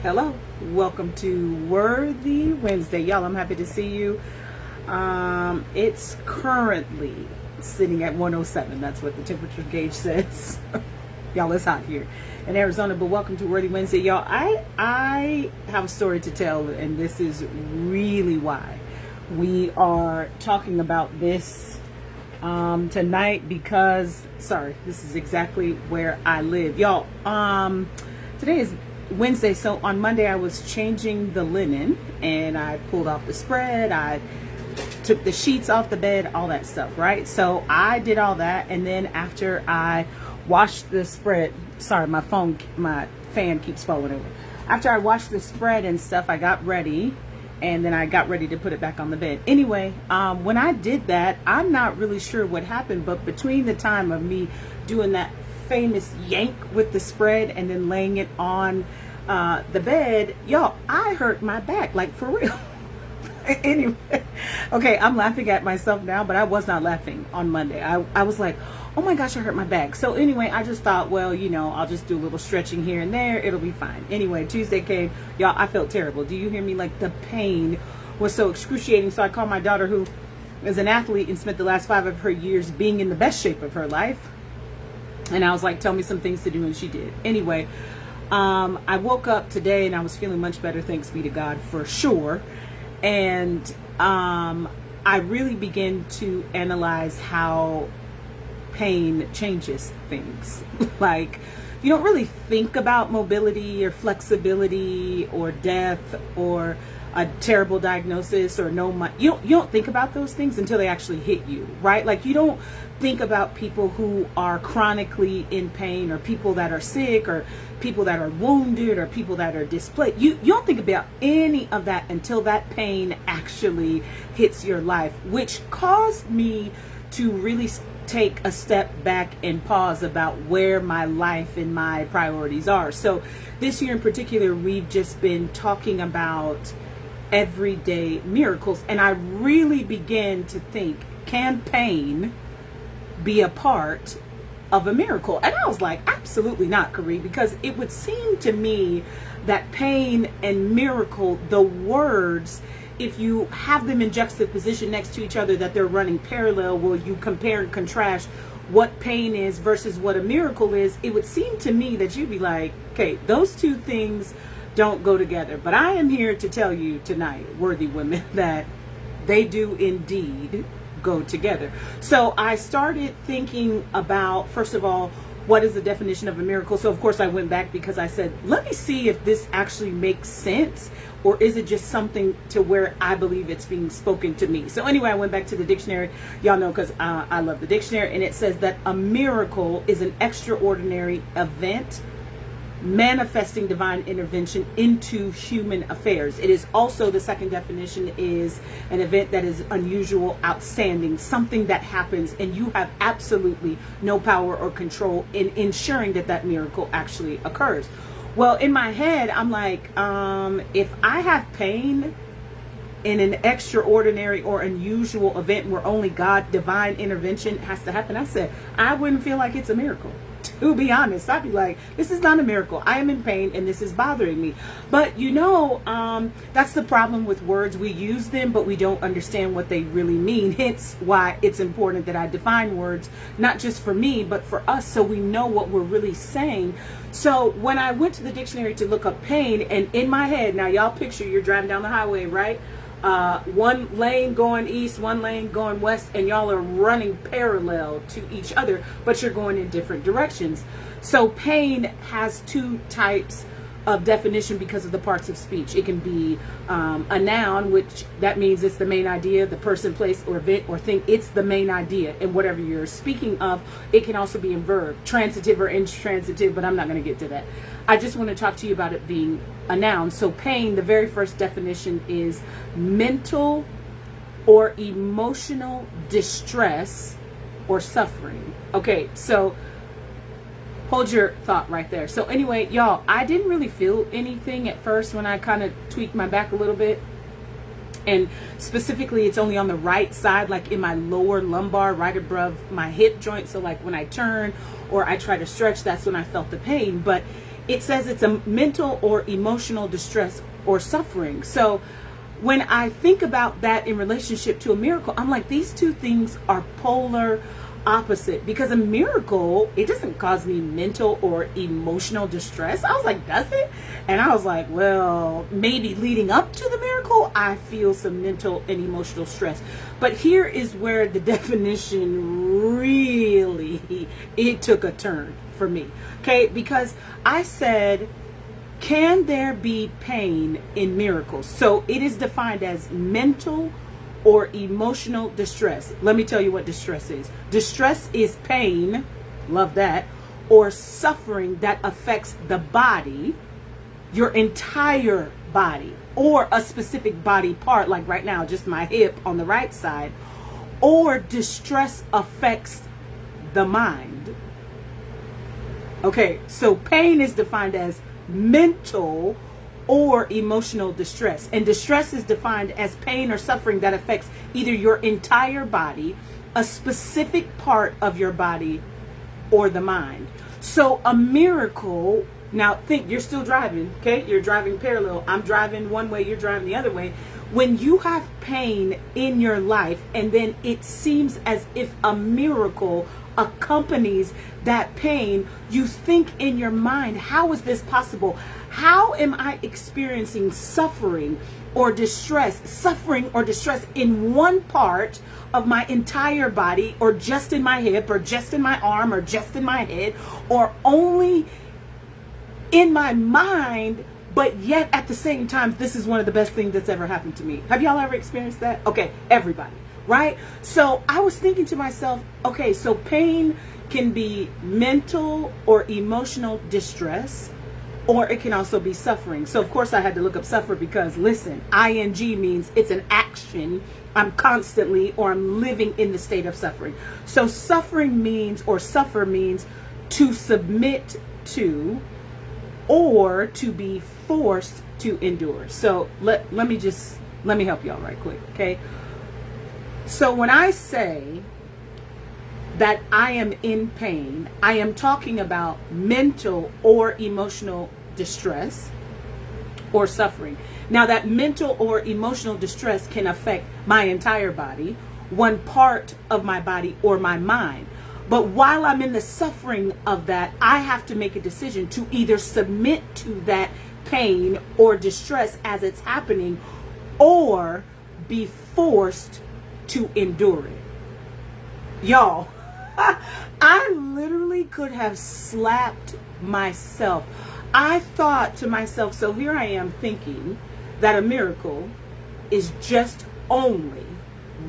Hello, welcome to Worthy Wednesday. Y'all, I'm happy to see you. It's currently sitting at 107. That's what the temperature gauge says. Y'all, it's hot here in Arizona, but welcome to Worthy Wednesday. Y'all, I have a story to tell, and this is really why we are talking about this tonight, because, this is exactly where I live. Y'all, today is Wednesday, so on Monday I was changing the linen and I pulled off the spread, I took the sheets off the bed, all that stuff, right? So I did all that, and then after I washed the spread, my fan keeps falling over. After I washed the spread and stuff, I got ready, and then I got ready to put it back on the bed. Anyway, when I did that, I'm not really sure what happened, but between the time of me doing that famous yank with the spread and then laying it on the bed, y'all, I hurt my back, like for real. Anyway, okay, I'm laughing at myself now, but I was not laughing on Monday. I was like, oh my gosh, I hurt my back. So anyway, I just thought, well, I'll just do a little stretching here and there, it'll be fine. Anyway, Tuesday came, y'all, I felt terrible. Do you hear me? Like, the pain was so excruciating. So I called my daughter, who is an athlete and spent the last 5 of her years being in the best shape of her life, and I was like, tell me some things to do, and she did. Anyway, I woke up today and I was feeling much better, thanks be to God, for sure. And I really began to analyze how pain changes things. Like, you don't really think about mobility or flexibility or death or a terrible diagnosis or you don't think about those things until they actually hit you, right? Like, you don't think about people who are chronically in pain, or people that are sick, or people that are wounded, or people that are displaced. You don't think about any of that until that pain actually hits your life, which caused me to really take a step back and pause about where my life and my priorities are. So this year in particular, we've just been talking about everyday miracles, and I really began to think, can pain be a part of a miracle? And I was like, absolutely not, Carrie, because it would seem to me that pain and miracle, the words, if you have them in juxtaposition next to each other, that they're running parallel, where you compare and contrast what pain is versus what a miracle is, it would seem to me that you'd be like, okay, those two things don't go together. But I am here to tell you tonight, worthy women, that they do indeed go together. So I started thinking about, first of all, what is the definition of a miracle? So of course I went back, because I said, let me see if this actually makes sense, or is it just something to where I believe it's being spoken to me. So anyway, I went back to the dictionary. Y'all know, because I love the dictionary, and it says that a miracle is an extraordinary event manifesting divine intervention into human affairs. It is also, the second definition is an event that is unusual, outstanding, something that happens and you have absolutely no power or control in ensuring that that miracle actually occurs. Well, in my head, I'm like, if I have pain in an extraordinary or unusual event where only God, divine intervention has to happen, I said, I wouldn't feel like it's a miracle. To be honest, I'd be like, this is not a miracle. I am in pain and this is bothering me. But that's the problem with words. We use them, but we don't understand what they really mean. Hence why it's important that I define words, not just for me, but for us, so we know what we're really saying. So when I went to the dictionary to look up pain, and in my head, now y'all picture you're driving down the highway, right? One lane going east, one lane going west, and y'all are running parallel to each other, but you're going in different directions. So pain has two types of definition because of the parts of speech. It can be a noun, which that means it's the main idea, the person, place, or event or thing. It's the main idea in whatever you're speaking of. It can also be in verb, transitive or intransitive, but I'm not going to get to that. I just want to talk to you about it being a noun. So pain, the very first definition is mental or emotional distress or suffering. Okay, so hold your thought right there. So anyway, y'all, I didn't really feel anything at first when I kind of tweaked my back a little bit. And specifically, it's only on the right side, like in my lower lumbar, right above my hip joint. So like when I turn or I try to stretch, that's when I felt the pain. But it says it's a mental or emotional distress or suffering. So when I think about that in relationship to a miracle, I'm like, these two things are polar opposite, because a miracle, it doesn't cause me mental or emotional distress. I was like, does it? And I was like, well, maybe leading up to the miracle, I feel some mental and emotional stress. But here is where the definition really, it took a turn for me. Okay, because I said, can there be pain in miracles? So it is defined as mental or emotional distress. Let me tell you what distress is. Distress is pain, love that, or suffering that affects the body, your entire body, or a specific body part, like right now, just my hip on the right side, or distress affects the mind. Okay, so pain is defined as mental or emotional distress. And distress is defined as pain or suffering that affects either your entire body, a specific part of your body, or the mind. So a miracle, now think, you're still driving, okay? You're driving parallel. I'm driving one way, you're driving the other way. When you have pain in your life and then it seems as if a miracle accompanies that pain, you think in your mind, how is this possible? How am I experiencing suffering or distress in one part of my entire body, or just in my hip, or just in my arm, or just in my head, or only in my mind, but yet at the same time, this is one of the best things that's ever happened to me. Have y'all ever experienced that? Okay, everybody, right? So I was thinking to myself, okay, so pain can be mental or emotional distress, or it can also be suffering. So of course I had to look up suffer, because listen, ing means it's an action. I'm constantly, or I'm living in the state of suffering. So suffering means, or suffer means, to submit to, or to be forced to endure. So let me help y'all right quick, okay? So when I say that I am in pain, I am talking about mental or emotional distress or suffering. Now that mental or emotional distress can affect my entire body, one part of my body, or my mind. But while I'm in the suffering of that, I have to make a decision to either submit to that pain or distress as it's happening, or be forced to endure it. Y'all, I literally could have slapped myself. I thought to myself, so here I am thinking that a miracle is just only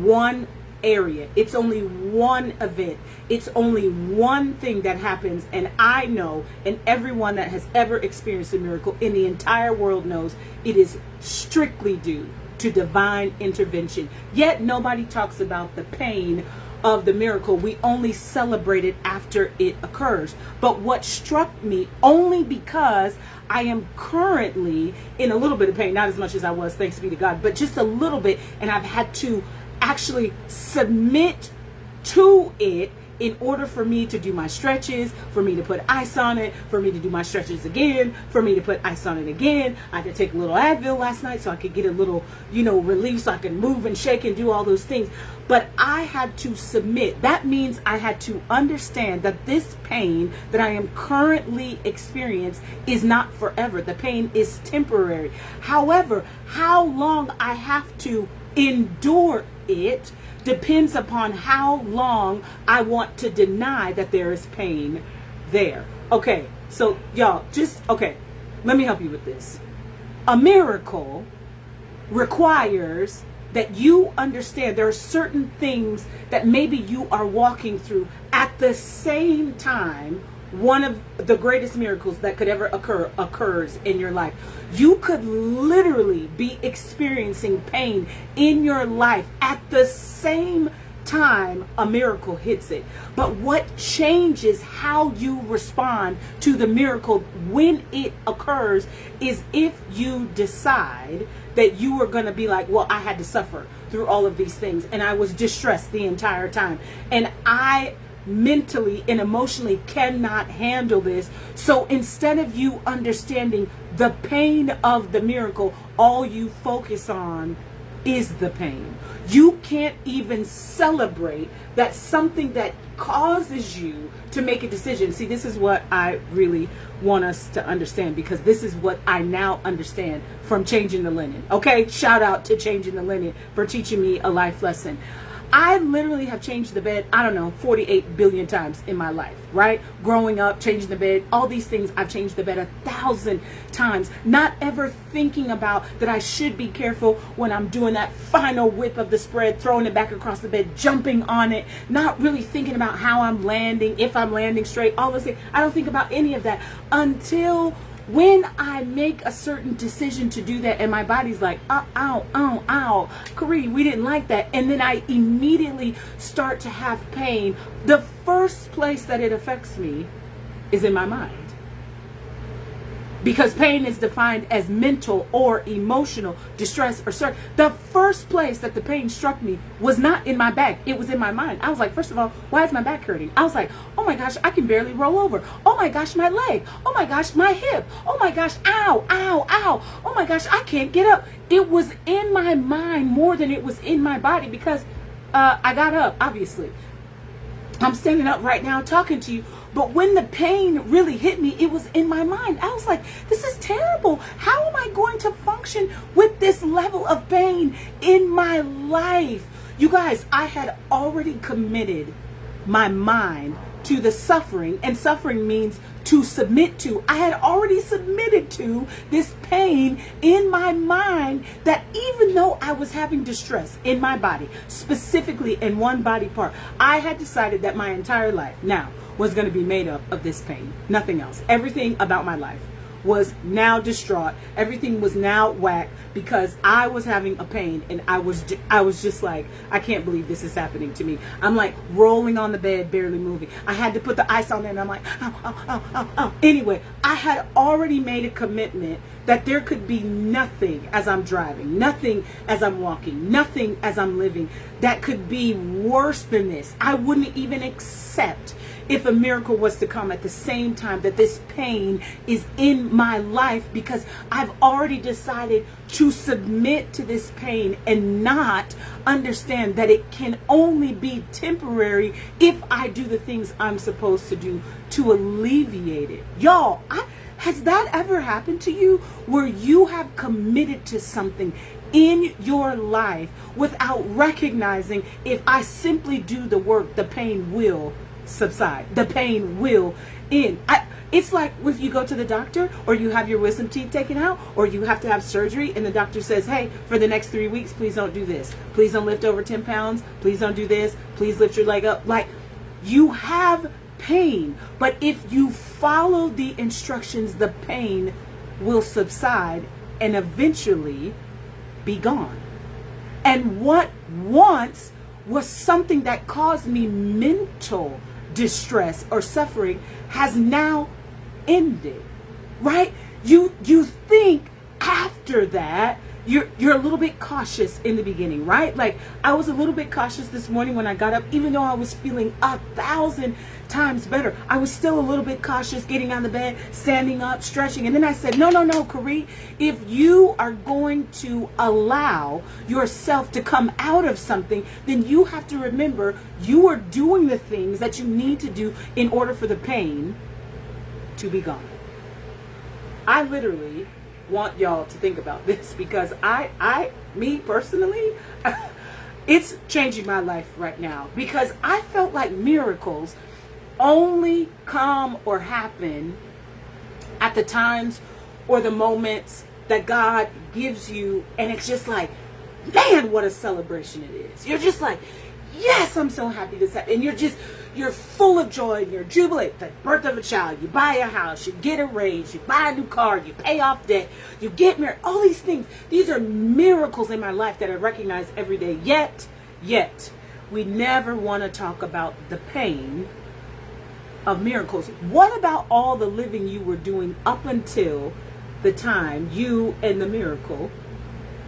one area. It's only one event. It's only one thing that happens. And I know, and everyone that has ever experienced a miracle in the entire world knows, it is strictly due to divine intervention. Yet nobody talks about the pain of the miracle. We only celebrate it after it occurs. But what struck me, only because I am currently in a little bit of pain, not as much as I was, thanks be to God, but just a little bit, and I've had to actually submit to it in order for me to do my stretches, for me to put ice on it, for me to do my stretches again, for me to put ice on it again. I had to take a little Advil last night so I could get a little, relief, so I can move and shake and do all those things. But I had to submit. That means I had to understand that this pain that I am currently experiencing is not forever. The pain is temporary. However, how long I have to endure it depends upon how long I want to deny that there is pain there. Okay, so y'all, let me help you with this. A miracle requires that you understand there are certain things that maybe you are walking through at the same time. One of the greatest miracles that could ever occur occurs in your life. You could literally be experiencing pain in your life at the same time a miracle hits it. But what changes how you respond to the miracle when it occurs is if you decide that you are going to be like, well, I had to suffer through all of these things and I was distressed the entire time, and I mentally and emotionally cannot handle this. So instead of you understanding the pain of the miracle, all you focus on is the pain. You can't even celebrate that something that causes you to make a decision. See, this is what I really want us to understand, because this is what I now understand from Changing the Linen. Okay, shout out to Changing the Linen for teaching me a life lesson. I literally have changed the bed, I don't know, 48 billion times in my life, right? Growing up, changing the bed, all these things, I've changed the bed 1,000 times, not ever thinking about that I should be careful when I'm doing that final whip of the spread, throwing it back across the bed, jumping on it, not really thinking about how I'm landing, if I'm landing straight, all those things. I don't think about any of that until when I make a certain decision to do that and my body's like, ow, ow, ow, Karee, we didn't like that. And then I immediately start to have pain. The first place that it affects me is in my mind. Because pain is defined as mental or emotional distress or stress. The first place that the pain struck me was not in my back. It was in my mind. I was like, first of all, why is my back hurting? I was like, oh my gosh, I can barely roll over. Oh my gosh, my leg. Oh my gosh, my hip. Oh my gosh, ow, ow, ow. Oh my gosh, I can't get up. It was in my mind more than it was in my body, because I got up, obviously. I'm standing up right now talking to you. But when the pain really hit me, it was in my mind. I was like, this is terrible. How am I going to function with this level of pain in my life? You guys, I had already committed my mind to the suffering, and suffering means to submit to. I had already submitted to this pain in my mind, that even though I was having distress in my body, specifically in one body part, I had decided that my entire life now was going to be made up of this pain, nothing else. Everything about my life was now distraught. Everything was now whacked because I was having a pain, and I was just like, I can't believe this is happening to me. I'm like rolling on the bed, barely moving. I had to put the ice on it, and I'm like, ow, ow, ow, ow, ow. Anyway, I had already made a commitment that there could be nothing as I'm driving, nothing as I'm walking, nothing as I'm living that could be worse than this. I wouldn't even accept if a miracle was to come at the same time that this pain is in my life, because I've already decided to submit to this pain and not understand that it can only be temporary if I do the things I'm supposed to do to alleviate it. Y'all, has that ever happened to you, where you have committed to something in your life without recognizing, if I simply do the work, the pain will subside, the pain will end? It's like if you go to the doctor, or you have your wisdom teeth taken out, or you have to have surgery, and the doctor says, hey, for the next 3 weeks, please don't do this. Please don't lift over 10 pounds. Please don't do this. Please lift your leg up. Like, you have pain, but if you follow the instructions, the pain will subside and eventually be gone. And what once was something that caused me mental distress or suffering has now ended, right? You think after that you're a little bit cautious in the beginning, right? Like, I was a little bit cautious this morning when I got up, even though I was feeling 1,000 times better. I was still a little bit cautious getting out of the bed, standing up, stretching. And then I said, no, Karee, if you are going to allow yourself to come out of something, then you have to remember you are doing the things that you need to do in order for the pain to be gone. I literally want y'all to think about this, because me personally, it's changing my life right now, because I felt like miracles only come or happen at the times or the moments that God gives you, and it's just like, man, what a celebration it is. You're just like, yes, I'm so happy this happened. And you're full of joy, and you're jubilant. The birth of a child, you buy a house, you get a raise, you buy a new car, you pay off debt, you get married, all these things. These are miracles in my life that I recognize every day. Yet, we never want to talk about the pain of miracles. What about all the living you were doing up until the time you and the miracle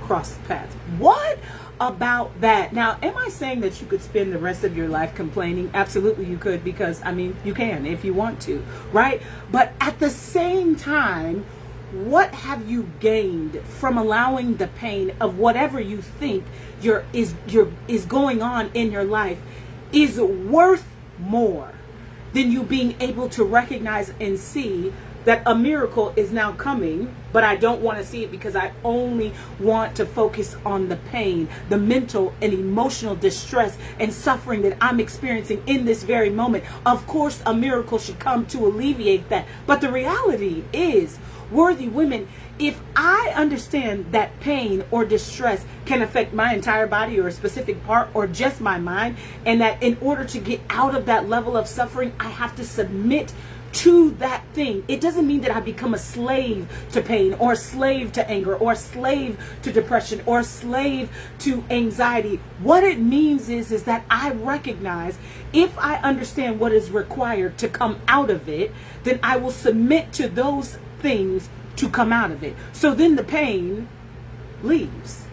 crossed paths? What about that. Now, am I saying that you could spend the rest of your life complaining? Absolutely you could, because I mean, you can if you want to, right? But at the same time, what have you gained from allowing the pain of whatever you think is going on in your life is worth more than you being able to recognize and see that a miracle is now coming, but I don't want to see it because I only want to focus on the pain, the mental and emotional distress and suffering that I'm experiencing in this very moment. Of course, a miracle should come to alleviate that. But the reality is, worthy women, if I understand that pain or distress can affect my entire body or a specific part or just my mind, and that in order to get out of that level of suffering, I have to submit to that thing. It doesn't mean that I become a slave to pain or a slave to anger or a slave to depression or a slave to anxiety. What it means is that I recognize, if I understand what is required to come out of it, then I will submit to those things to come out of it. So then the pain leaves.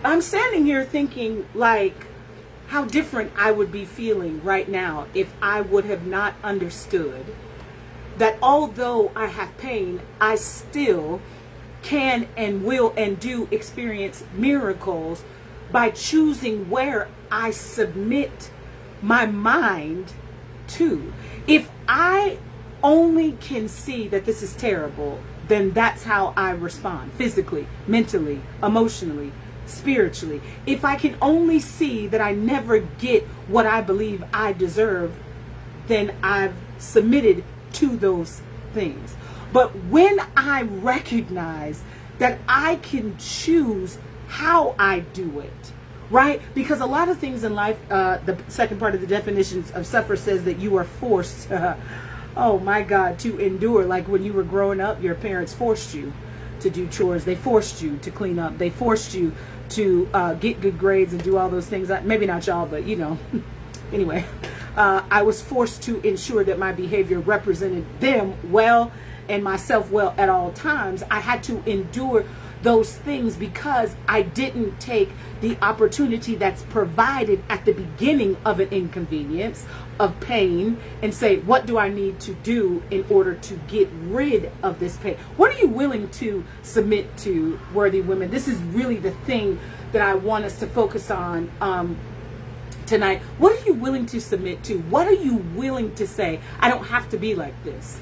I'm standing here thinking, like, how different I would be feeling right now if I would have not understood that although I have pain, I still can and will and do experience miracles by choosing where I submit my mind to. If I only can see that this is terrible, then that's how I respond physically, mentally, emotionally, spiritually. If I can only see that I never get what I believe I deserve, then I've submitted to those things. But when I recognize that I can choose how I do it, right? Because a lot of things in life, the second part of the definitions of suffer says that you are forced, oh my God, to endure. Like when you were growing up, your parents forced you to do chores. They forced you to clean up. They forced you to get good grades and do all those things. Maybe not y'all, but you know. Anyway, I was forced to ensure that my behavior represented them well and myself well at all times. I had to endure those things because I didn't take the opportunity that's provided at the beginning of an inconvenience, of pain, and say, what do I need to do in order to get rid of this pain? What are you willing to submit to, worthy women? This is really the thing that I want us to focus on tonight. What are you willing to submit to? What are you willing to say? I don't have to be like this.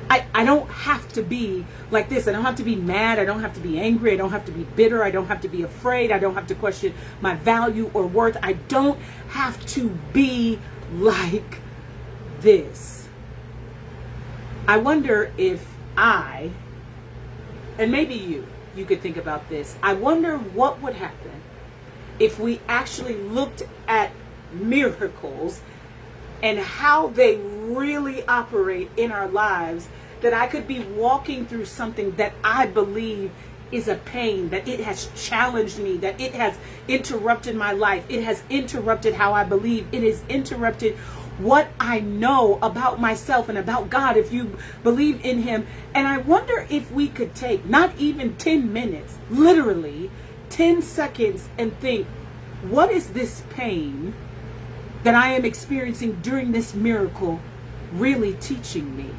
I don't have to be like this. I don't have to be mad. I don't have to be angry. I don't have to be bitter. I don't have to be afraid. I don't have to question my value or worth. I don't have to be like this. I wonder if and maybe you could think about this. I wonder what would happen if we actually looked at miracles and how they really operate in our lives, that I could be walking through something that I believe is a pain, that it has challenged me, that it has interrupted my life, it has interrupted how I believe, it has interrupted what I know about myself and about God, if you believe in Him. And I wonder if we could take not even 10 minutes, literally 10 seconds, and think, what is this pain that I am experiencing during this miracle really teaching me?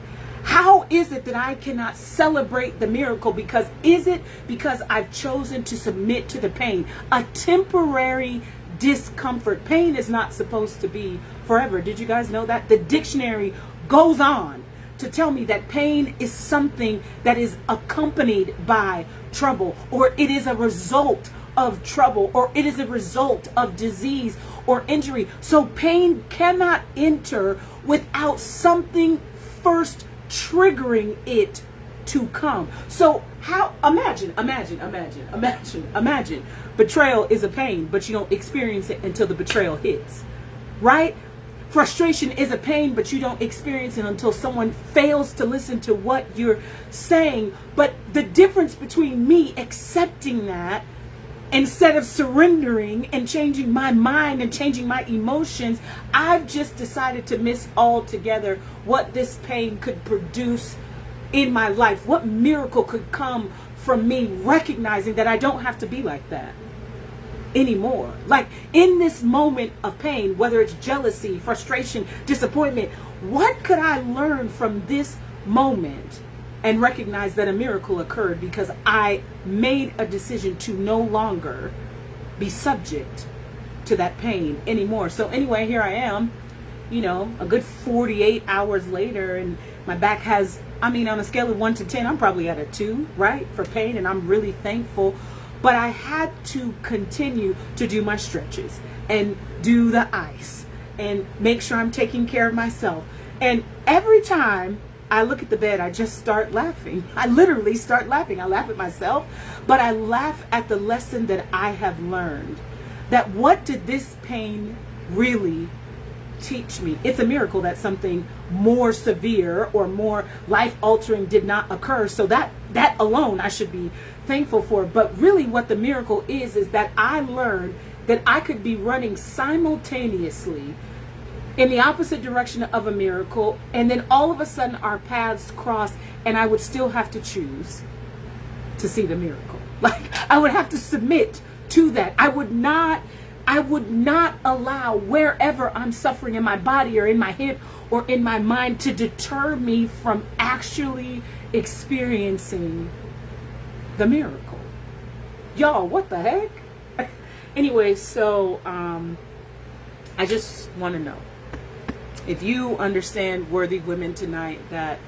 How is it that I cannot celebrate the miracle? Because is it because I've chosen to submit to the pain? A temporary discomfort. Pain is not supposed to be forever. Did you guys know that? The dictionary goes on to tell me that pain is something that is accompanied by trouble, or it is a result of trouble, or it is a result of disease or injury. So pain cannot enter without something first triggering it to come. So how, imagine, betrayal is a pain, but you don't experience it until the betrayal hits, right? Frustration is a pain, but you don't experience it until someone fails to listen to what you're saying. But the difference between me accepting that instead of surrendering and changing my mind and changing my emotions, I've just decided to miss altogether what this pain could produce in my life? What miracle could come from me recognizing that I don't have to be like that anymore? Like in this moment of pain, whether it's jealousy, frustration, disappointment, what could I learn from this moment and recognize that a miracle occurred because I made a decision to no longer be subject to that pain anymore? So anyway, here I am, you know, a good 48 hours later, and my back has, I mean, on a scale of 1 to 10, I'm probably at a 2, right, for pain, and I'm really thankful. But I had to continue to do my stretches and do the ice and make sure I'm taking care of myself. And every time I look at the bed, I just start laughing. I literally start laughing. I laugh at myself, but I laugh at the lesson that I have learned. That what did this pain really teach me? It's a miracle that something more severe or more life-altering did not occur. So that alone I should be thankful for. But really what the miracle is that I learned that I could be running simultaneously in the opposite direction of a miracle, and then all of a sudden our paths cross, and I would still have to choose to see the miracle. Like I would have to submit to that. I would not allow wherever I'm suffering in my body or in my head or in my mind to deter me from actually experiencing the miracle. Y'all, what the heck? Anyway, so I just want to know if you understand, worthy women, tonight, that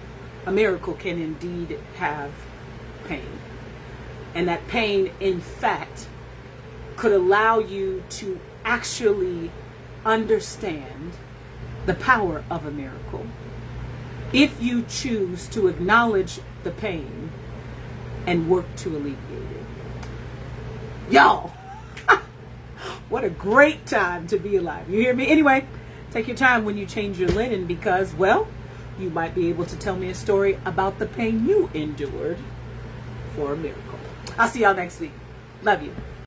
a miracle can indeed have pain, and that pain in fact could allow you to actually understand the power of a miracle if you choose to acknowledge the pain and work to alleviate it. Y'all, what a great time to be alive. You hear me? Anyway, take your time when you change your linen, because, well, you might be able to tell me a story about the pain you endured for a miracle. I'll see y'all next week. Love you.